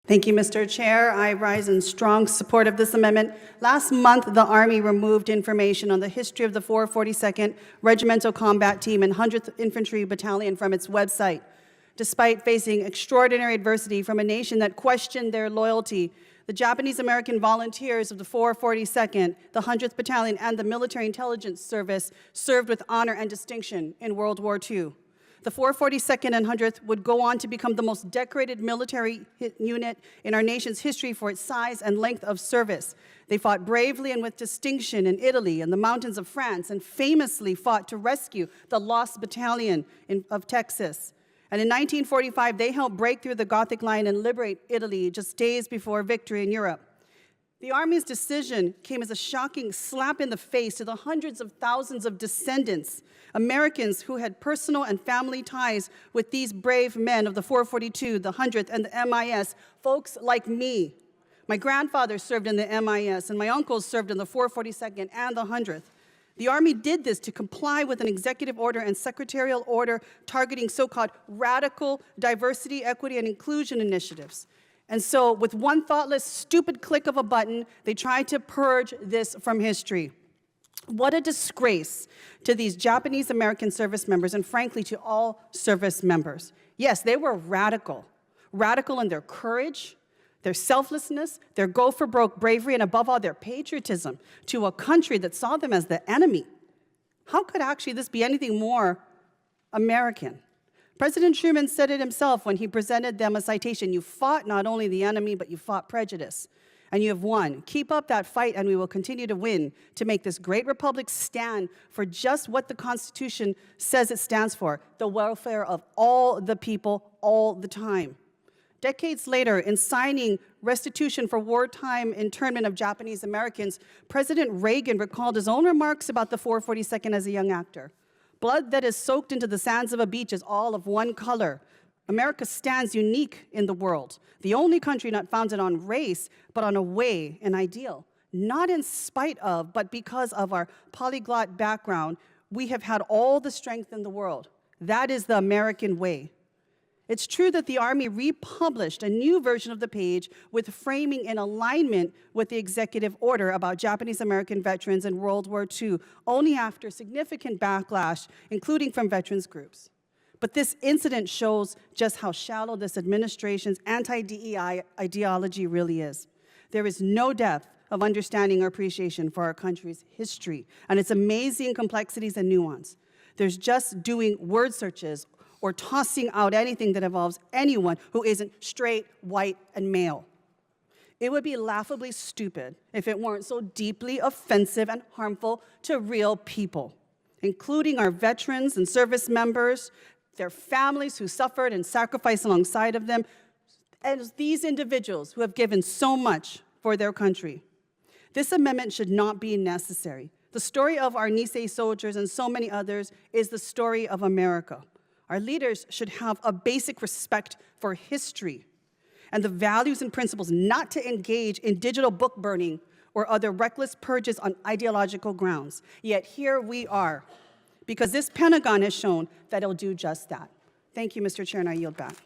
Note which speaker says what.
Speaker 1: Thank you, Mr. Chair. I rise in strong support of this amendment. Last month, the Army removed information on the history of the 442nd Regimental Combat Team and 100th Infantry Battalion from its website. Despite facing extraordinary adversity from a nation that questioned their loyalty, the Japanese-American volunteers of the 442nd, the 100th Battalion, and the Military Intelligence Service served with honor and distinction in World War II. The 442nd and 100th would go on to become the most decorated military unit in our nation's history for its size and length of service. They fought bravely and with distinction in Italy and the mountains of France, and famously fought to rescue the Lost Battalion of Texas. And in 1945, they helped break through the Gothic line and liberate Italy just days before victory in Europe. The Army's decision came as a shocking slap in the face to the hundreds of thousands of descendants, Americans who had personal and family ties with these brave men of the 442, the 100th, and the MIS, folks like me. My grandfather served in the MIS, and my uncles served in the 442nd and the 100th. The Army did this to comply with an executive order and secretarial order targeting so-called radical diversity, equity, and inclusion initiatives. And so, with one thoughtless, stupid click of a button, they tried to purge this from history. What a disgrace to these Japanese-American service members, and frankly, to all service members. Yes, they were radical. Radical in their courage, their selflessness, their go-for-broke bravery, and above all, their patriotism to a country that saw them as the enemy. How could actually this be anything more American? President Truman said it himself when he presented them a citation. You fought not only the enemy, but you fought prejudice. And you have won. Keep up that fight, and we will continue to win to make this great republic stand for just what the Constitution says it stands for, the welfare of all the people, all the time. Decades later, in signing restitution for wartime internment of Japanese Americans, President Reagan recalled his own remarks about the 442nd as a young actor. Blood that is soaked into the sands of a beach is all of one color. America stands unique in the world, the only country not founded on race, but on a way, an ideal. Not in spite of, but because of our polyglot background, we have had all the strength in the world. That is the American way. It's true that the Army republished a new version of the page with framing in alignment with the executive order about Japanese-American veterans in World War II, only after significant backlash, including from veterans groups. But this incident shows just how shallow this administration's anti-DEI ideology really is. There is no depth of understanding or appreciation for our country's history and its amazing complexities and nuance. There's just doing word searches or tossing out anything that involves anyone who isn't straight, white, and male. It would be laughably stupid if it weren't so deeply offensive and harmful to real people, including our veterans and service members, their families who suffered and sacrificed alongside of them, and these individuals who have given so much for their country. This amendment should not be necessary. The story of our Nisei soldiers and so many others is the story of America. Our leaders should have a basic respect for history and the values and principles not to engage in digital book burning or other reckless purges on ideological grounds. Yet here we are, because this Pentagon has shown that it'll do just that. Thank you, Mr. Chair, and I yield back.